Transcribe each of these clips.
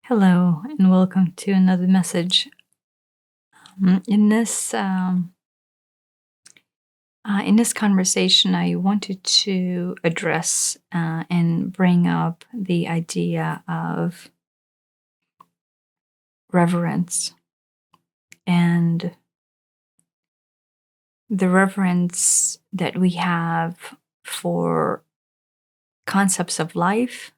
Hello, and welcome to another message. In this conversation, I wanted to address and bring up the idea of reverence and the reverence that we have for concepts of life,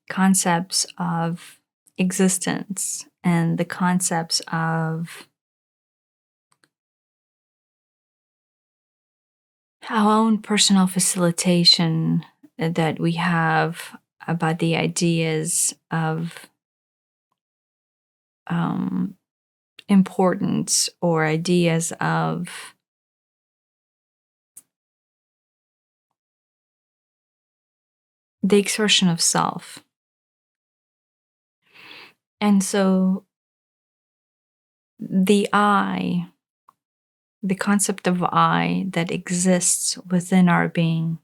concepts of existence, and the concepts of our own personal facilitation that we have about the ideas of um, importance or ideas of the expression of self. And so the I, the concept of I that exists within our being,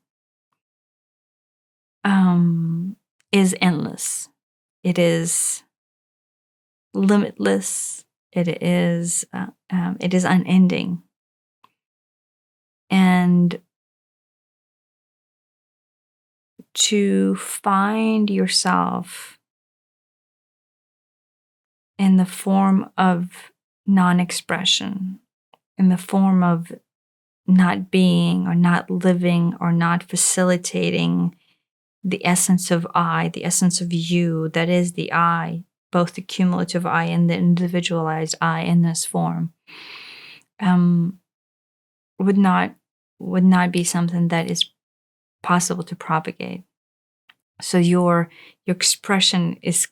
is endless. It is limitless. It is unending. And to find yourself in the form of non expression, in the form of not being or not living or not facilitating the essence of I, the essence of you, that is the I, both the cumulative I and the individualized I in this form, um, would not be something that is possible to propagate. So your expression is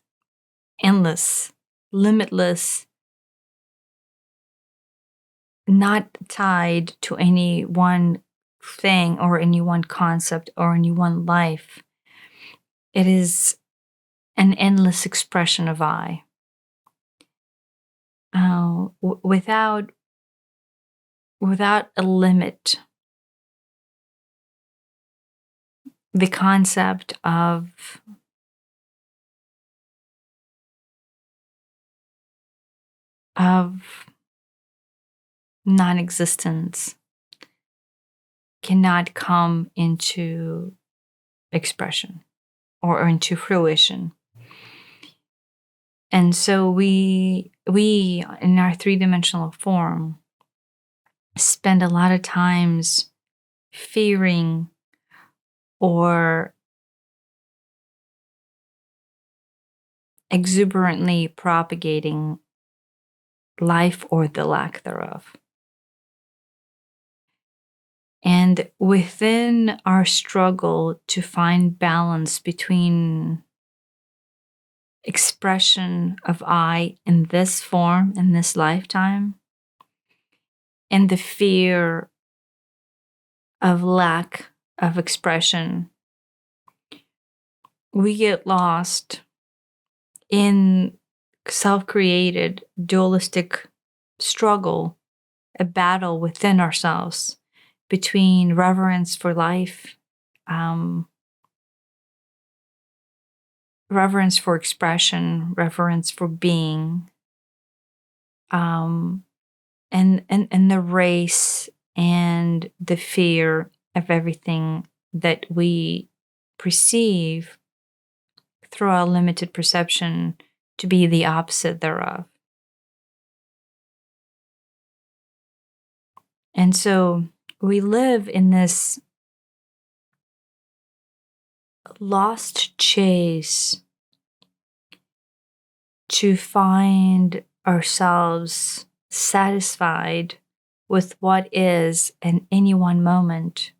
endless, limitless, not tied to any one thing or any one concept or any one life. It is an endless expression of I, without a limit. The concept of non-existence cannot come into expression or into fruition. And so we in our three-dimensional form spend a lot of times fearing or exuberantly propagating life or the lack thereof. And within our struggle to find balance between expression of I in this form, in this lifetime, and the fear of lack of expression, we get lost in self-created dualistic struggle, a battle within ourselves between reverence for life, reverence for expression, reverence for being, and the race and the fear of everything that we perceive through our limited perception to be the opposite thereof. And so we live in this lost chase to find ourselves satisfied with what is in any one moment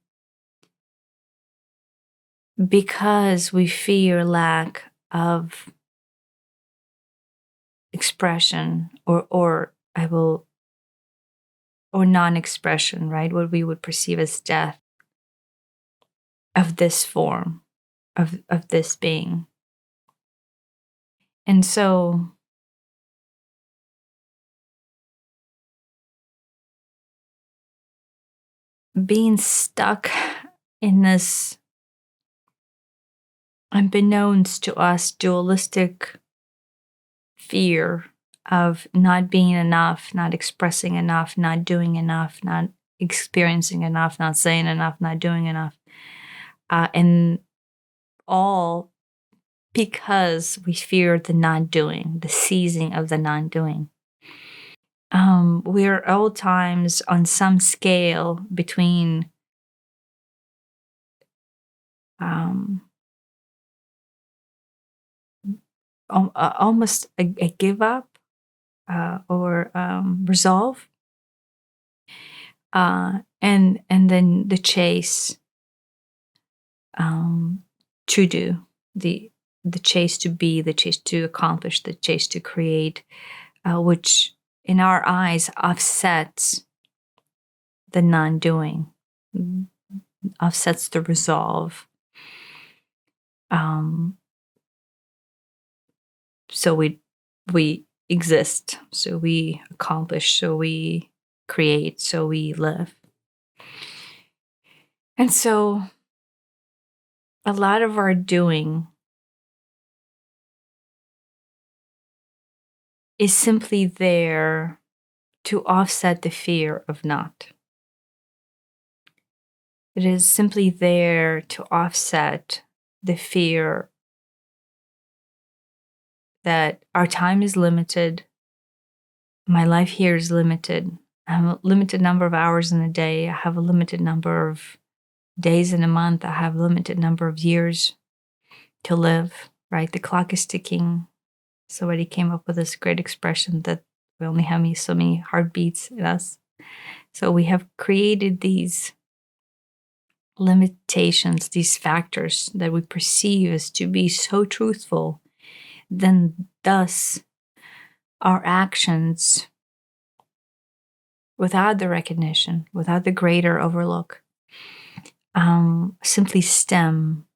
because we fear lack of expression or non-expression, right? What we would perceive as death of this form, of this being. And so being stuck in this unbeknownst to us dualistic fear of not being enough, not expressing enough, not doing enough, not experiencing enough, not saying enough, not doing enough. And all because we fear the not doing, the seizing of the non doing. We're all times on some scale between um, almost a give up or resolve, and then the chase to do, the chase to be, the chase to accomplish, the chase to create, which in our eyes offsets the non-doing, offsets the resolve. So we exist, so we accomplish, so we create, so we live. And so a lot of our doing is simply there to offset the fear of not. It is simply there to offset the fear that our time is limited, my life here is limited. I have a limited number of hours in a day. I have a limited number of days in a month. I have a limited number of years to live, right? The clock is ticking. Somebody came up with this great expression that we only have so many heartbeats in us. So we have created these limitations, these factors that we perceive as to be so truthful, then thus our actions, without the recognition, without the greater overlook, simply stem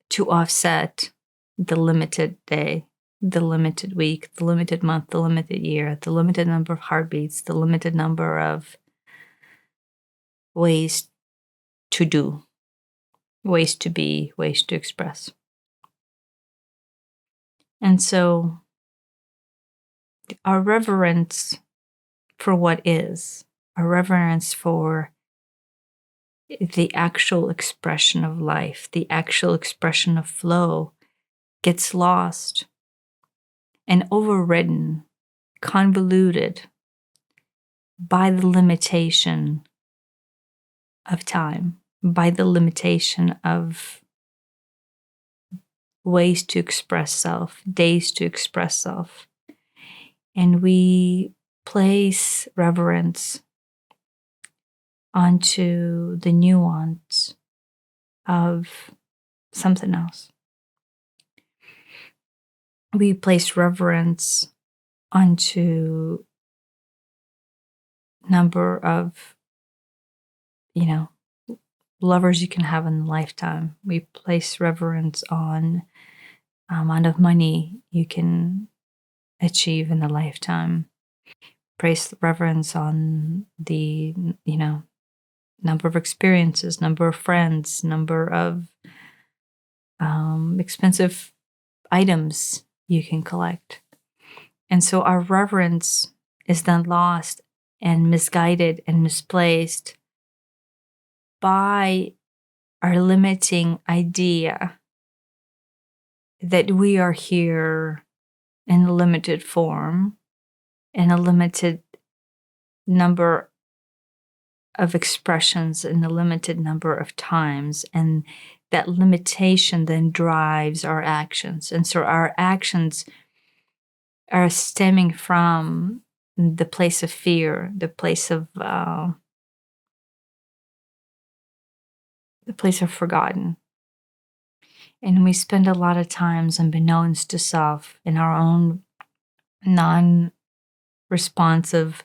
to offset the limited day, the limited week, the limited month, the limited year, the limited number of heartbeats, the limited number of ways to do, ways to be, ways to express. And so our reverence for what is, our reverence for the actual expression of life, the actual expression of flow, gets lost and overridden, convoluted by the limitation of time, by the limitation of ways to express self, days to express self. And we place reverence onto the nuance of something else. We place reverence onto number of, lovers you can have in a lifetime. We place reverence on amount of money you can achieve in a lifetime. Place reverence on the, number of experiences, number of friends, number of expensive items you can collect. And so our reverence is then lost and misguided and misplaced by our limiting idea that we are here in a limited form, in a limited number of expressions, in a limited number of times. And that limitation then drives our actions. And so our actions are stemming from the place of fear, the place of forgotten. And we spend a lot of times, unbeknownst to self, in our own non-responsive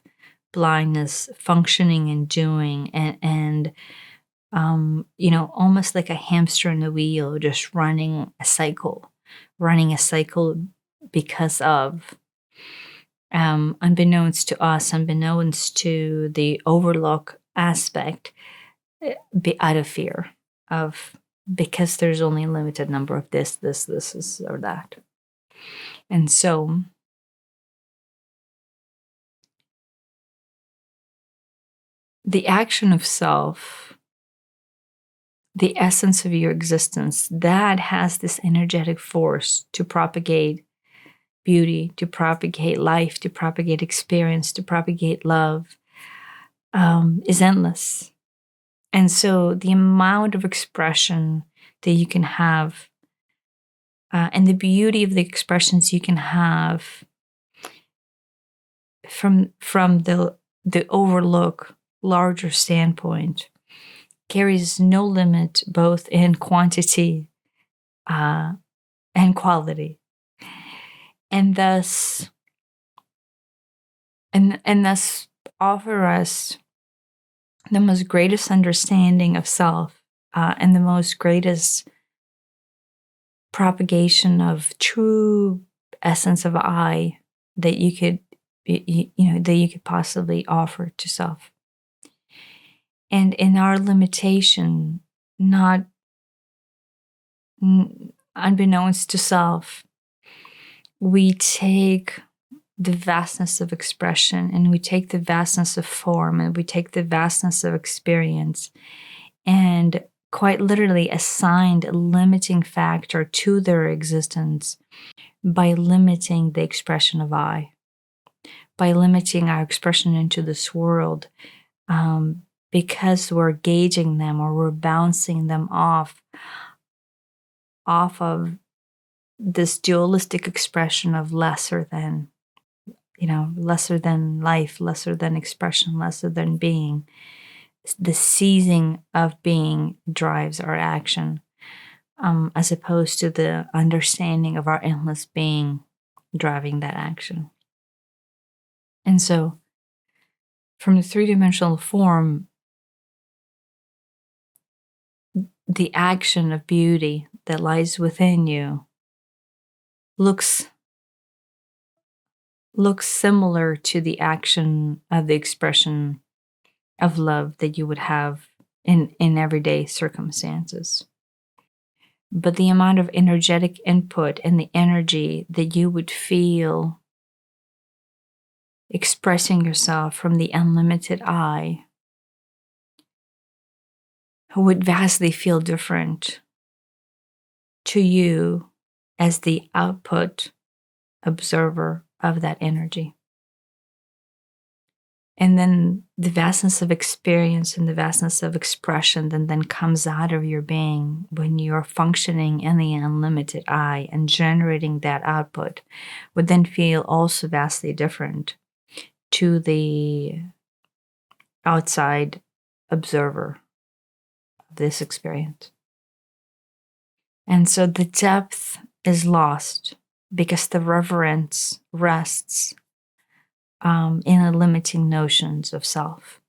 blindness, functioning and doing, and almost like a hamster in the wheel, just running a cycle because of, unbeknownst to us, unbeknownst to the overlook aspect, be out of fear of, because there's only a limited number of this, or that. And so the action of self, the essence of your existence, that has this energetic force to propagate beauty, to propagate life, to propagate experience, to propagate love, is endless. And so the amount of expression that you can have, and the beauty of the expressions you can have from the overlook larger standpoint carries no limit, both in quantity and quality, and thus thus offer us the most greatest understanding of self, and the most greatest propagation of true essence of I that you could that you could possibly offer to self. And in our limitation, not unbeknownst to self, we take the vastness of expression, and we take the vastness of form, and we take the vastness of experience, and quite literally assigned a limiting factor to their existence by limiting the expression of I, by limiting our expression into this world, because we're gauging them, or we're bouncing them off of this dualistic expression of lesser than, lesser than life, lesser than expression, lesser than being. The seizing of being drives our action, as opposed to the understanding of our endless being driving that action. And so, from the three-dimensional form, the action of beauty that lies within you looks similar to the action of the expression of love that you would have in everyday circumstances. But the amount of energetic input and the energy that you would feel expressing yourself from the unlimited I would vastly feel different to you as the output observer of that energy. And then the vastness of experience and the vastness of expression then comes out of your being when you're functioning in the unlimited I, and generating that output would then feel also vastly different to the outside observer of this experience. And so the depth is lost because the reverence rests in the limiting notions of self,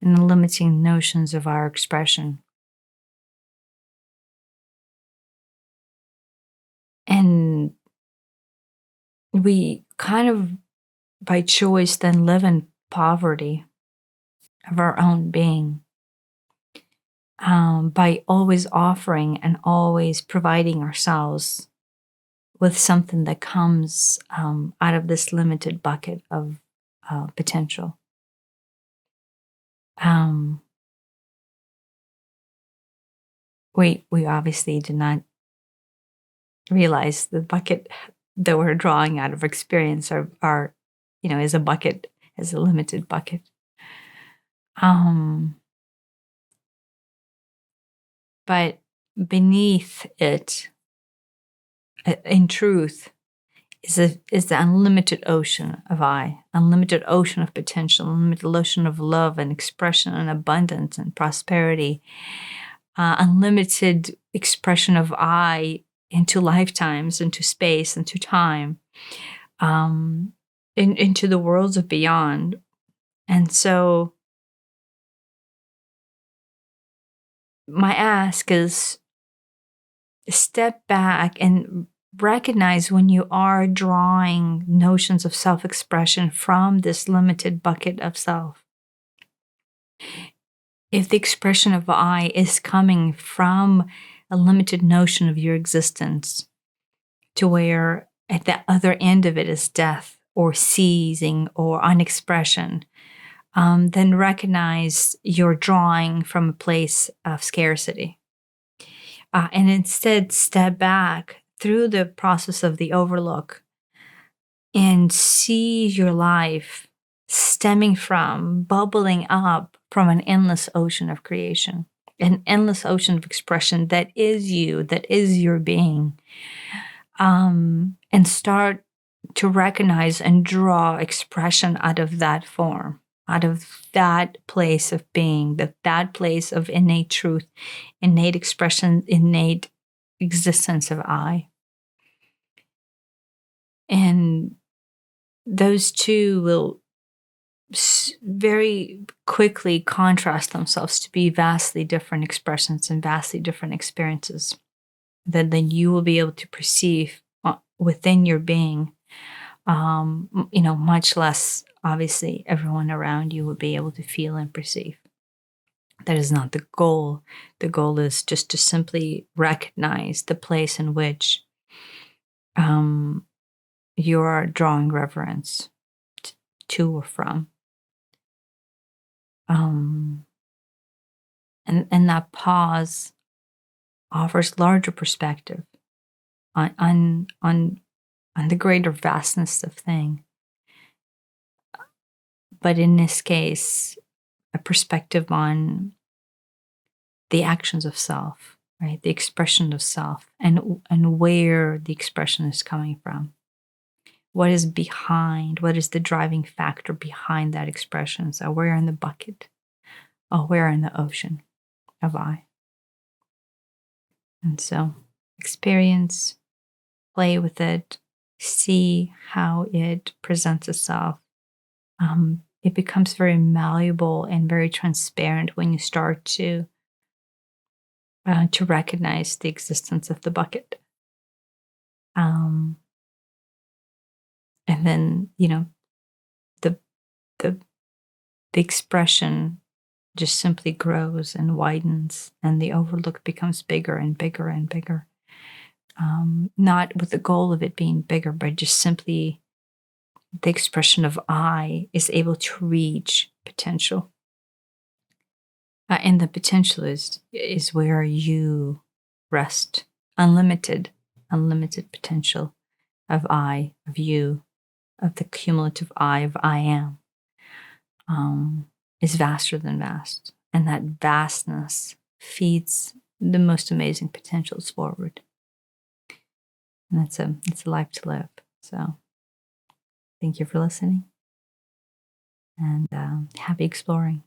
in the limiting notions of our expression. And we kind of, by choice, then live in poverty of our own being, by always offering and always providing ourselves with something that comes out of this limited bucket of potential. We obviously did not realize the bucket that we're drawing out of experience are is a bucket, is a limited bucket. But beneath it, in truth, is the unlimited ocean of I, unlimited ocean of potential, unlimited ocean of love and expression and abundance and prosperity, unlimited expression of I into lifetimes, into space, into time, into the worlds of beyond. And so my ask is, step back and recognize when you are drawing notions of self-expression from this limited bucket of self. If the expression of I is coming from a limited notion of your existence, to where at the other end of it is death or ceasing or unexpression, then recognize you're drawing from a place of scarcity. And instead step back through the process of the overlook and see your life stemming from, bubbling up from an endless ocean of creation, an endless ocean of expression that is you, that is your being. And start to recognize and draw expression out of that form, out of that place of being, that place of innate truth, innate expression, innate existence of I. And those two will very quickly contrast themselves to be vastly different expressions and vastly different experiences that then you will be able to perceive within your being. Much less obviously everyone around you will be able to feel and perceive. That is not the goal. The goal is just to simply recognize the place in which you're drawing reverence to or from. And that pause offers larger perspective on the greater vastness of thing. But in this case, a perspective on the actions of self, right? The expression of self and where the expression is coming from. What is behind, what is the driving factor behind that expression? So where in the bucket? Or where in the ocean of I? And so experience, play with it, see how it presents itself. It becomes very malleable and very transparent when you start to recognize the existence of the bucket. And then, the expression just simply grows and widens, and the overlook becomes bigger and bigger and bigger. Not with the goal of it being bigger, but just simply the expression of I is able to reach potential. And the potential is where you rest. Unlimited potential of I, of you, of the cumulative I of I am, is vaster than vast. And that vastness feeds the most amazing potentials forward. And it's a life to live. So thank you for listening, and happy exploring.